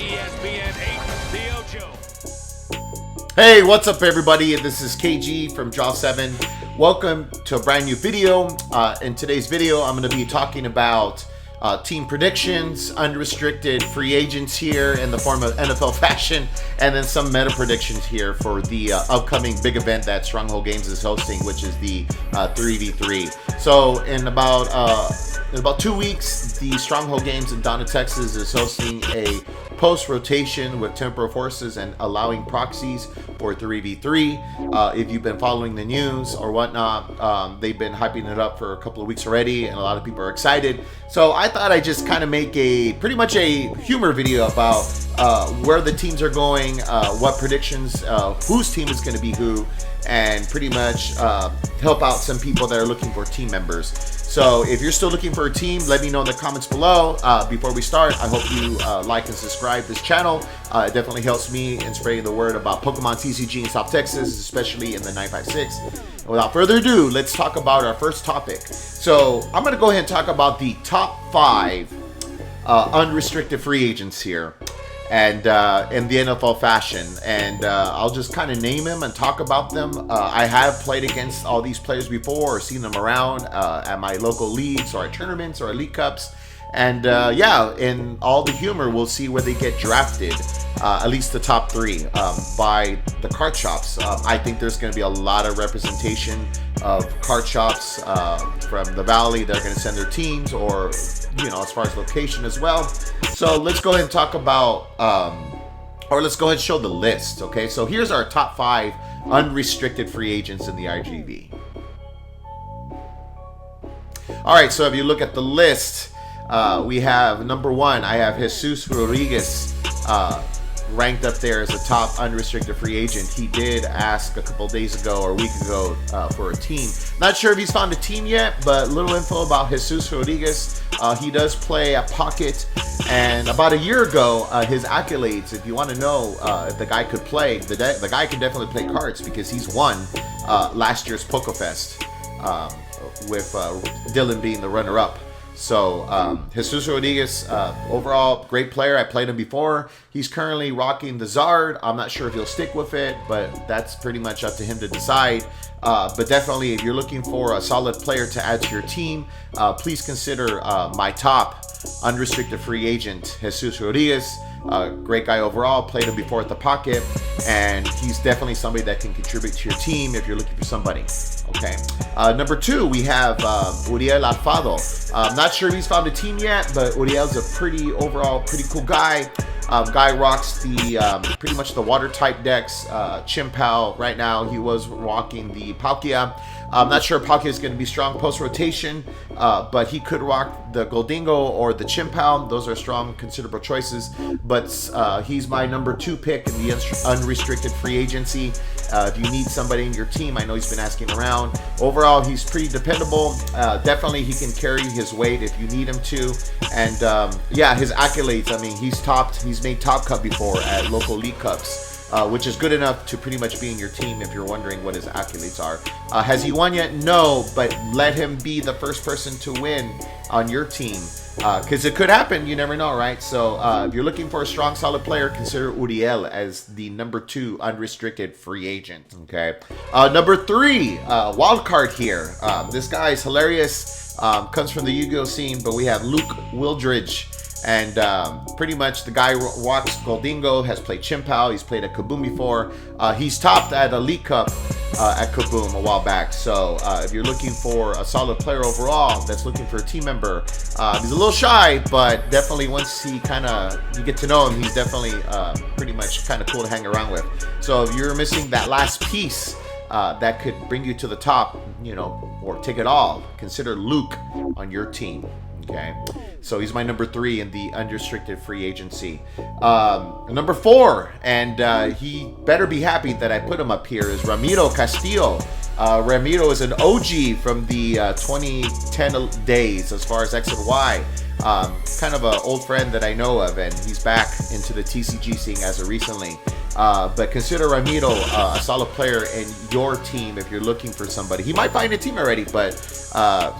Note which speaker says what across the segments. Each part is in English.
Speaker 1: ESPN 8, The Ocho.
Speaker 2: Hey, what's up everybody? This is KG from Jaw 7. Welcome to a brand new video. In today's video, I'm going to be talking about team predictions, unrestricted free agents here in the form of NFL fashion, and then some meta predictions here for the upcoming big event that Stronghold Games is hosting, which is the 3v3. So in about 2 weeks, the Stronghold Games in Donna, Texas is hosting a post-rotation with temporal forces and allowing proxies for 3v3. If you've been following the news or whatnot, they've been hyping it up for a couple of weeks already, and a lot of people are excited. So I thought I'd just kind of make pretty much a humor video about where the teams are going, what predictions, whose team is going to be who, and pretty much help out some people that are looking for team members. So if you're still looking for a team, let me know in the comments below. Before we start, I hope you like and subscribe this channel. It definitely helps me in spreading the word about Pokemon TCG in South Texas, especially in the 956. And without further ado, let's talk about our first topic. So I'm going to go ahead and talk about the top 5 unrestricted free agents here, and in the NFL fashion, and I'll just kind of name them and talk about them. I have played against all these players before, or seen them around at my local leagues or at tournaments or elite cups, and yeah, in all the humor, we'll see where they get drafted, at least the top 3 by the card shops. I think there's going to be a lot of representation of card shops from the Valley that are going to send their teams, or as far as location as well. So let's go ahead and talk about, or let's go ahead and show the list. Okay, so here's our top 5 unrestricted free agents in the RGV. All right, so if you look at the list, we have number 1. I have Jesus Rodriguez ranked up there as a top unrestricted free agent. He did ask a couple days ago or a week ago for a team. Not sure if he's found a team yet, but little info about Jesus Rodriguez. He does play a pocket, and about a year ago, his accolades, if you want to know if the guy could play, the guy can definitely play cards because he's won last year's PokeFest with Dylan being the runner-up. So Jesus Rodriguez, overall great player. I played him before. He's currently rocking the Zard. I'm not sure if he'll stick with it, but that's pretty much up to him to decide. But definitely, if you're looking for a solid player to add to your team, please consider my top unrestricted free agent, Jesus Rodriguez. Great guy overall. Played him before at the pocket, and he's definitely somebody that can contribute to your team if you're looking for somebody. Okay. Number 2, we have Uriel Alfado. Not sure if he's found a team yet, but Uriel's a pretty cool guy. Guy rocks the pretty much the water type decks. Chimpao right now, he was rocking the Palkia. I'm not sure if Palkia is going to be strong post rotation, but he could rock the Goldingo or the Chimpao. Those are strong, considerable choices. But he's my number 2 pick in the unrestricted free agency. If you need somebody in your team, I know he's been asking around. Overall, he's pretty dependable. Definitely, he can carry his weight if you need him to. And yeah, his accolades. I mean, he's made top cut before at local league cups, which is good enough to pretty much be in your team if you're wondering what his accolades are. Has he won yet? No, but let him be the first person to win on your team. Because it could happen, you never know, right? So if you're looking for a strong, solid player, consider Uriel as the number 2 unrestricted free agent. Okay. Number 3, wild card here. This guy is hilarious. Comes from the Yu-Gi-Oh scene, but we have Luke Wildridge. And pretty much the guy walks Goldingo, has played Chimpao, he's played at Kaboom before. He's topped at Elite Cup at Kaboom a while back. So if you're looking for a solid player overall that's looking for a team member, he's a little shy, but definitely once you get to know him, he's definitely pretty much kind of cool to hang around with. So if you're missing that last piece that could bring you to the top, or take it all, consider Luke on your team. Okay, so he's my number 3 in the unrestricted free agency. Number 4, and he better be happy that I put him up here, is Ramiro Castillo. Ramiro is an OG from the 2010 days as far as X and Y. Kind of an old friend that I know of, and he's back into the TCG scene as of recently. But consider Ramiro a solid player in your team if you're looking for somebody. He might find a team already, but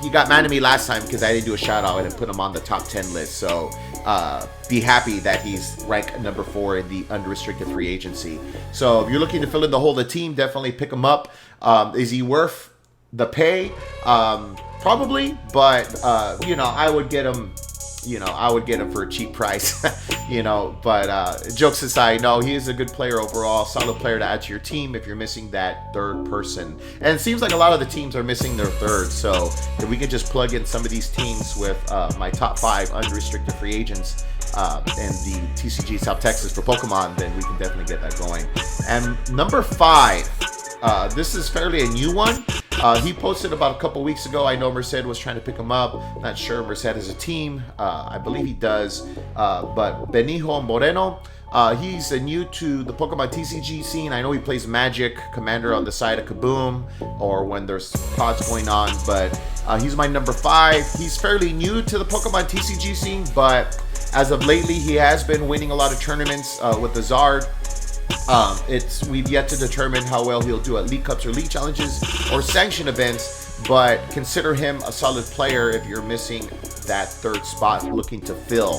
Speaker 2: he got mad at me last time because I didn't do a shout out and put him on the top 10 list. So be happy that he's ranked number 4 in the unrestricted free agency. So if you're looking to fill in the whole of the team, definitely pick him up. Is he worth the pay? Probably, but I would get him. I would get him for a cheap price. But jokes aside, no, he is a good player overall, solid player to add to your team if you're missing that third person. And it seems like a lot of the teams are missing their third. So if we can just plug in some of these teams with my top 5 unrestricted free agents and the TCG South Texas for Pokemon, then we can definitely get that going. And number 5, this is fairly a new one. He posted about a couple weeks ago. I know Merced was trying to pick him up. Not sure Merced has a team. I believe he does. But Benijo Moreno, he's new to the Pokemon TCG scene. I know he plays Magic, Commander on the side of Kaboom, or when there's pods going on. But he's my number 5. He's fairly new to the Pokemon TCG scene, but as of lately, he has been winning a lot of tournaments with the Zard. We've yet to determine how well he'll do at League Cups or League Challenges or Sanction events, but consider him a solid player if you're missing that third spot looking to fill.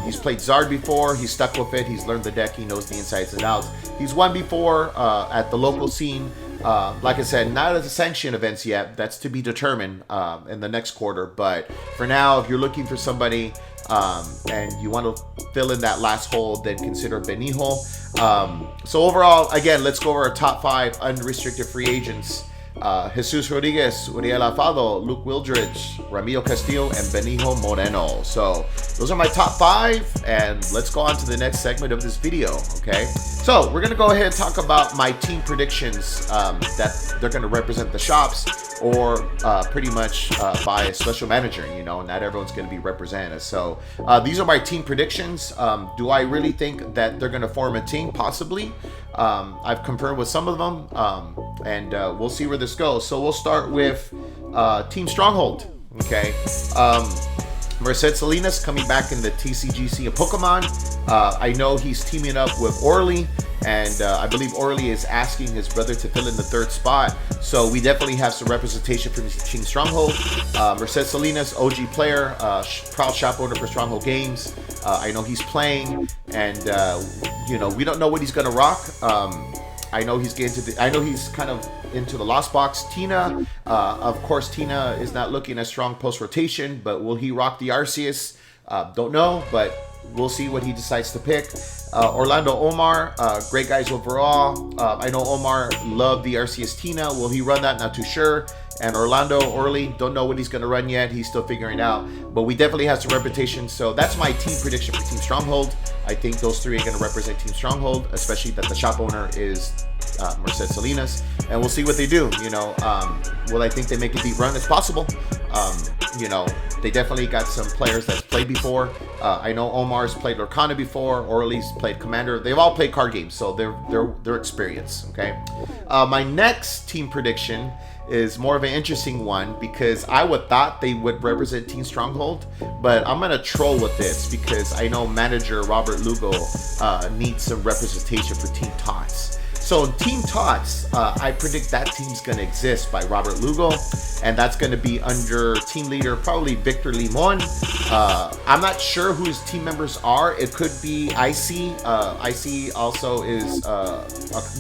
Speaker 2: He's played Zard before, he's stuck with it, he's learned the deck, he knows the insides and outs. He's won before at the local scene. Like I said, not at the Sanction events yet, that's to be determined in the next quarter, but for now, if you're looking for somebody and you want to fill in that last hole, then consider Benijo. So overall, again, let's go over our top 5 unrestricted free agents. Jesus Rodriguez, Uriel Alfado, Luke Wildridge, Ramiro Castillo, and Benijo Moreno. So those are my top 5, and let's go on to the next segment of this video, okay? So we're going to go ahead and talk about my team predictions that they're going to represent the shops, or pretty much by a special manager. Not everyone's going to be represented. So these are my team predictions. Do I really think that they're going to form a team? Possibly. I've confirmed with some of them, and we'll see where this goes. So we'll start with Team Stronghold. Okay. Merced Salinas coming back in the TCGC of Pokemon. I know he's teaming up with Orly, and I believe Orly is asking his brother to fill in the third spot. So we definitely have some representation from Team Stronghold. Merced Salinas, OG player, proud shop owner for Stronghold Games. I know he's playing, and we don't know what he's gonna rock. I know he's kind of into the Lost Box. Tina, of course, Tina is not looking as strong post rotation, but will he rock the Arceus? Don't know, but we'll see what he decides to pick. Orlando Omar, great guys overall. I know Omar loved the Arceus Tina. Will he run that? Not too sure. And Orlando Orly, don't know what he's going to run yet. He's still figuring out. But we definitely have some reputation. So that's my team prediction for Team Stronghold. I think those 3 are going to represent Team Stronghold, especially that the shop owner is Merced Salinas. And we'll see what they do. Will I think they make a deep run? It's possible. They definitely got some players that's played before. I know Omar's played Lorcana before. Orly's played Commander. They've all played card games, so they're experienced. Okay. My next team prediction is more of an interesting one because I would thought they would represent Team Stronghold, but I'm gonna troll with this because I know manager Robert Lugo needs some representation for Team Tots. So in Team Tots, I predict that team's going to exist by Robert Lugo, and that's going to be under team leader, probably Victor Limon. I'm not sure who his team members are. It could be IC. IC also is a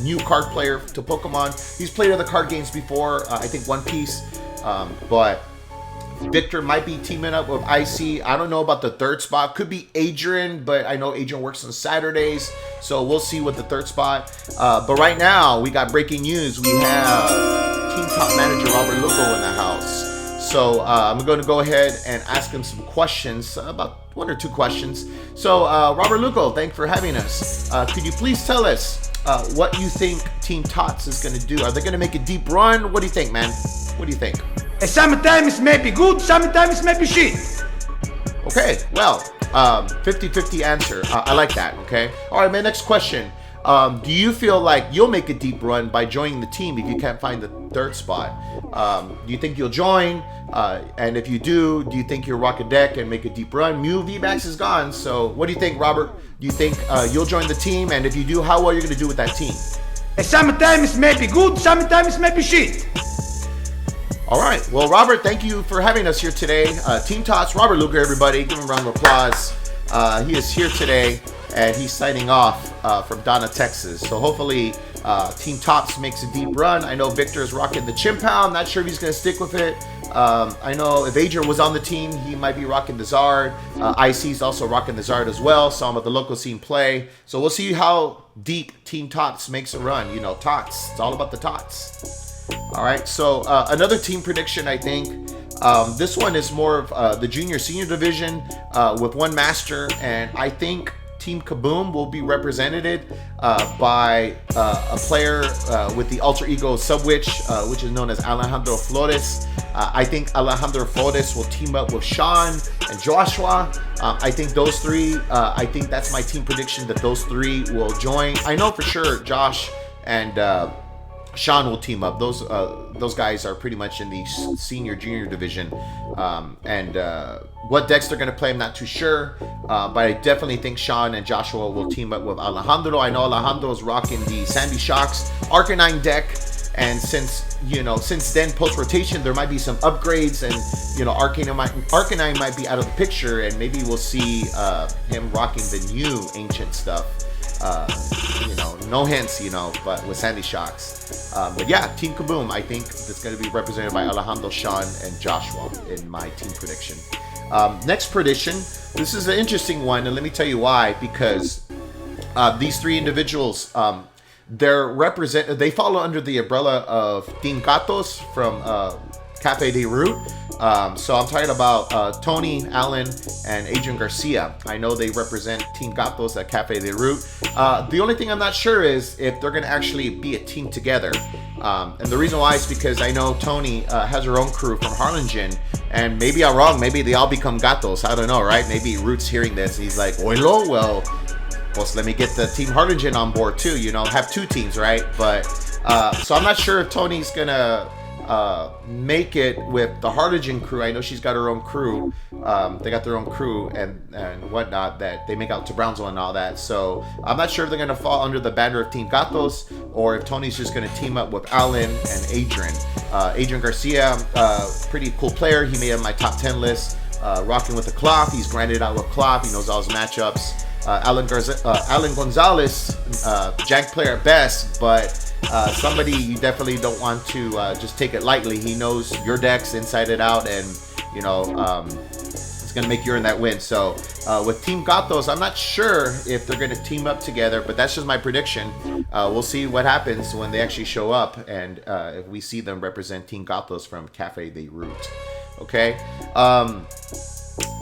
Speaker 2: new card player to Pokemon. He's played other card games before, I think One Piece, but Victor might be teaming up with IC. I don't know about the third spot. Could be Adrian, but I know Adrian works on Saturdays, so we'll see what the third spot. But right now, we got breaking news. We have Team Top Manager Robert Lugo in the house. So I'm going to go ahead and ask him some questions, about 1 or 2 questions. So Robert Lugo, thanks for having us. Could you please tell us what you think Team Tots is going to do? Are they going to make a deep run? What do you think, man? What do you think?
Speaker 3: Sometimes it may be good, sometimes it may be shit.
Speaker 2: Okay, well, 50-50 answer. I like that, okay? All right, my next question. Do you feel like you'll make a deep run by joining the team if you can't find the third spot? Do you think you'll join? And if you do you think you'll rock a deck and make a deep run? Mew VMAX is gone, so what do you think, Robert? Do you think you'll join the team? And if you do, how well are you going to do with that team?
Speaker 3: Sometimes it may be good, sometimes it may be shit.
Speaker 2: All right. Well, Robert, thank you for having us here today. Team Tots, Robert Lugo, everybody. Give him a round of applause. He is here today, and he's signing off from Donna, Texas. So hopefully Team Tops makes a deep run. I know Victor is rocking the Chimpow. I'm not sure if he's going to stick with it. I know if Adrian was on the team, he might be rocking the Zard. IC's also rocking the Zard as well. Saw him at the local scene play. So we'll see how deep Team Tots makes a run. You know, Tots. It's all about the Tots. All right. So another team prediction, I think. This one is more of the junior senior division with one master. And I think Team Kaboom will be represented by a player with the alter ego Subwitch, which is known as Alejandro Flores. I think Alejandro Flores will team up with Sean and Joshua. I think those three, I think that's my team prediction, that those three will join. I know for sure Josh and Sean will team up. Those guys are pretty much in the senior junior division. What decks they're going to play, I'm not too sure. But I definitely think Sean and Joshua will team up with Alejandro. I know Alejandro is rocking the Sandy Shocks Arcanine deck. And since then, post-rotation, there might be some upgrades. And, Arcanine might be out of the picture. And maybe we'll see him rocking the new ancient stuff. No hints, but with Sandy Shocks. But yeah, Team Kaboom, I think it's going to be represented by Alejandro, Sean, and Joshua in my team prediction. Next prediction, this is an interesting one, and let me tell you why. Because these three individuals, they follow under the umbrella of Team Gatos from Cafe de Root. So I'm talking about Tony Allen and Adrian Garcia. I know they represent Team Gatos at Cafe de Root. The only thing I'm not sure is if they're going to actually be a team together. And the reason why is because I know Tony has her own crew from Harlingen. And maybe I'm wrong. Maybe they all become Gatos. I don't know, right? Maybe Root's hearing this. And he's like, Oilo, well, let me get the Team Harlingen on board too. Have two teams, right? But so I'm not sure if Tony's going to make it with the Harlingen crew. I know she's got her own crew. They got their own crew and whatnot that they make out to Brownsville and all that. So I'm not sure if they're going to fall under the banner of Team Gatos or if Tony's just going to team up with Alan and Adrian. Adrian Garcia, pretty cool player. He made it on my top 10 list. Rocking with the cloth. He's grinded out with cloth. He knows all his matchups. Alan Gonzalez, jank player at best, but somebody you definitely don't want to just take it lightly. He knows your decks inside and out, and it's going to make you earn that win. So with Team Gatos, I'm not sure if they're going to team up together, but that's just my prediction. We'll see what happens when they actually show up, and if we see them represent Team Gatos from Cafe de Root. Okay.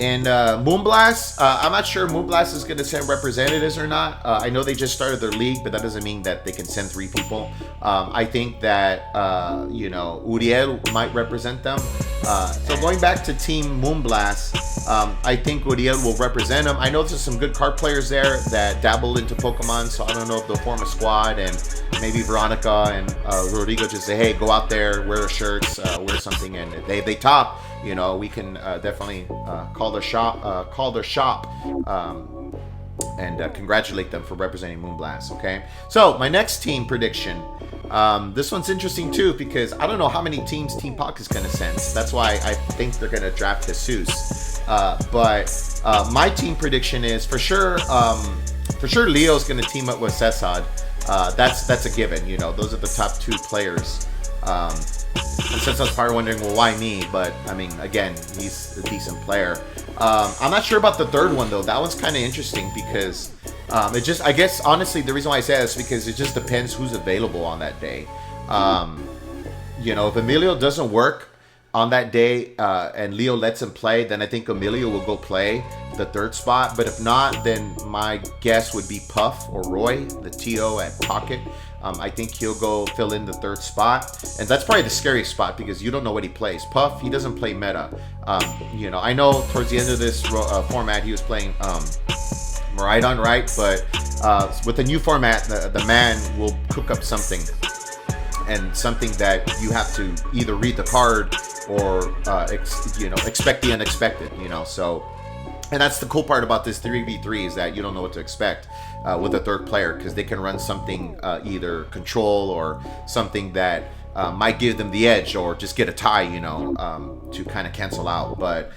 Speaker 2: And Moonblast, I'm not sure Moonblast is going to send representatives or not. I know they just started their league, but that doesn't mean that they can send 3 people. I think that, Uriel might represent them. So going back to Team Moonblast, I think Uriel will represent them. I know there's some good card players there that dabble into Pokemon, so I don't know if they'll form a squad, and maybe Veronica and Rodrigo just say, hey, go out there, wear shirts, wear something, and if they top, we can definitely call their shop, and congratulate them for representing Moonblast. Okay, so my next team prediction. This one's interesting too because I don't know how many teams Team Pock is going to send. That's why I think they're going to draft Jesus. But my team prediction is for sure Leo's going to team up with Cesad. That's a given. Those are the top 2 players. And since I was probably wondering, well, why me? But, I mean, again, he's a decent player. I'm not sure about the third one, though. That one's kind of interesting because I guess, honestly, the reason why I say that is because it just depends who's available on that day. If Emilio doesn't work on that day and Leo lets him play, then I think Emilio will go play the 3rd spot. But if not, then my guess would be Puff or Roy, the TO at Pocket. I think he'll go fill in the 3rd spot. And that's probably the scariest spot because you don't know what he plays. Puff, he doesn't play meta. I know towards the end of this format, he was playing Miraidon, right? But with the new format, the man will cook up something. And something that you have to either read the card or, expect the unexpected, So, and that's the cool part about this 3v3 is that you don't know what to expect. With a 3rd player because they can run something either control or something that might give them the edge or just get a tie, to kind of cancel out. But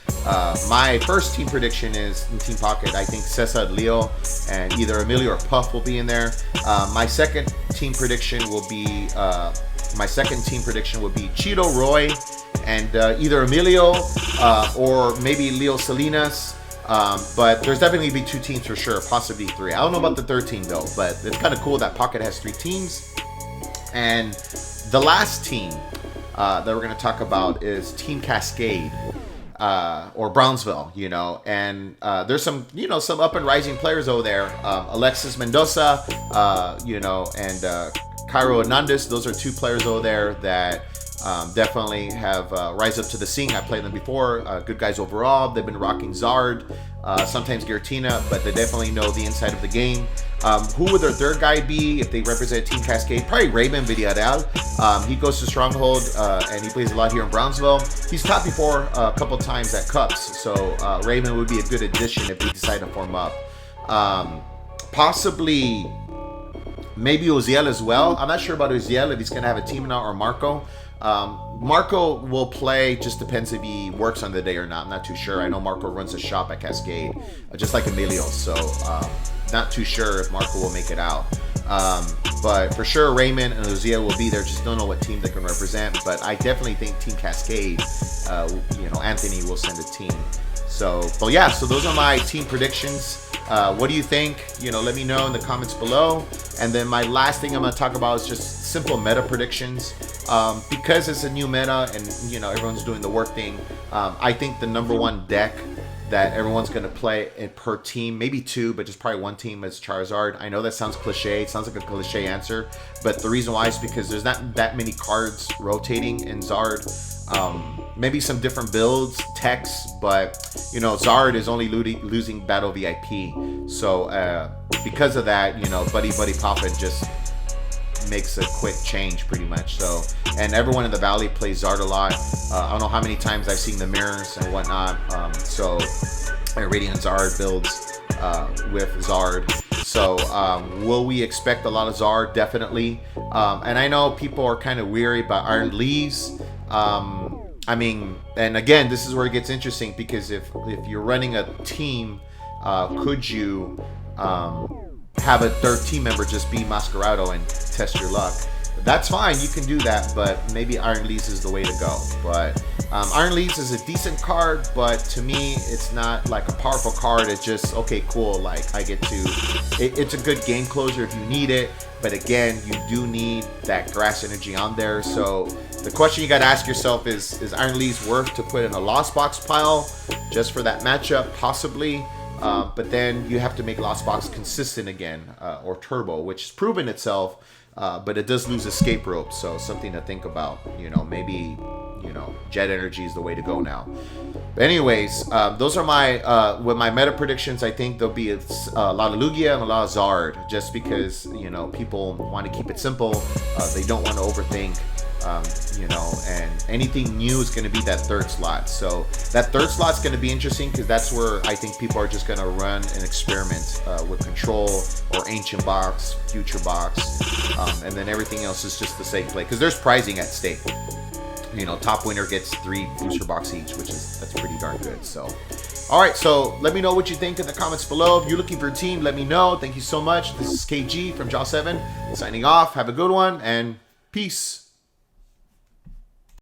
Speaker 2: my first team prediction is in Team Pocket. I think Cesar, Leo, and either Emilio or Puff will be in there. My second team prediction will be Cheeto, Roy, and either Emilio or maybe Leo Salinas. But there's definitely be 2 teams for sure, possibly 3. I don't know about the third team though, but it's kind of cool that Pocket has 3 teams. And the last team that we're going to talk about is Team Cascade, or Brownsville, and there's some, some up and rising players over there. Alexis Mendoza, and Cairo Hernandez. Those are 2 players over there that definitely have rise up to the scene. I played them before. Good guys overall. They've been rocking Zard, sometimes Giratina, but they definitely know the inside of the game. Who would their third guy be if they represent Team Cascade? Probably Raymond Villarreal. He goes to Stronghold, and he plays a lot here in Brownsville. He's topped before a couple times at Cups, so Raymond would be a good addition if they decide to form up. Possibly, maybe Oziel as well. I'm not sure about Oziel, if he's going to have a team now, or Marco. Marco will play, just depends if he works on the day or not. I'm not too sure. I know Marco runs a shop at Cascade, just like Emilio, so not too sure if Marco will make it out. But for sure, Raymond and Oziel will be there. Just don't know what team they can represent. But I definitely think Team Cascade, Anthony will send a team. So those are my team predictions. What do you think? Let me know in the comments below. And then my last thing I'm going to talk about is just simple meta predictions. Because it's a new meta and, everyone's doing the work thing. I think the number 1 deck that everyone's going to play per team, maybe 2, but just probably 1 team is Charizard. I know that sounds cliche. It sounds like a cliche answer. But the reason why is because there's not that many cards rotating in Zard. Maybe some different builds, techs, but Zard is only losing Battle VIP. So because of that, Buddy Poppin just makes a quick change pretty much. So, and everyone in the valley plays Zard a lot. I don't know how many times I've seen the mirrors and whatnot. So Radiant Zard builds with Zard. So will we expect a lot of Zard? Definitely. And I know people are kind of weary about Iron Leaves. And again, this is where it gets interesting, because if you're running a team, could you have a third team member just be Masquerado and test your luck? That's fine, you can do that, but maybe Iron Leaves is the way to go. But Iron Leaves is a decent card, but to me, it's not like a powerful card. It's just, okay, cool, like I get to, it's a good game closer if you need it, but again, you do need that grass energy on there. So the question you got to ask yourself is Iron Leaves worth to put in a Lost Box pile just for that matchup? Possibly. But then you have to make Lost Box consistent again, or Turbo, which has proven itself, but it does lose Escape Rope, so something to think about. Maybe, Jet Energy is the way to go now. But anyways, those are my, with my meta predictions. I think there'll be a lot of Lugia and a lot of Zard, just because, people want to keep it simple. They don't want to overthink. And anything new is going to be that third slot. So that third slot is going to be interesting, because that's where I think people are just going to run and experiment with Control or Ancient Box, Future Box, and then everything else is just the safe play, because there's pricing at stake. Top winner gets 3 booster box each, that's pretty darn good. So, all right, so let me know what you think in the comments below. If you're looking for a team, let me know. Thank you so much. This is KG from Jaw7 signing off. Have a good one, and peace.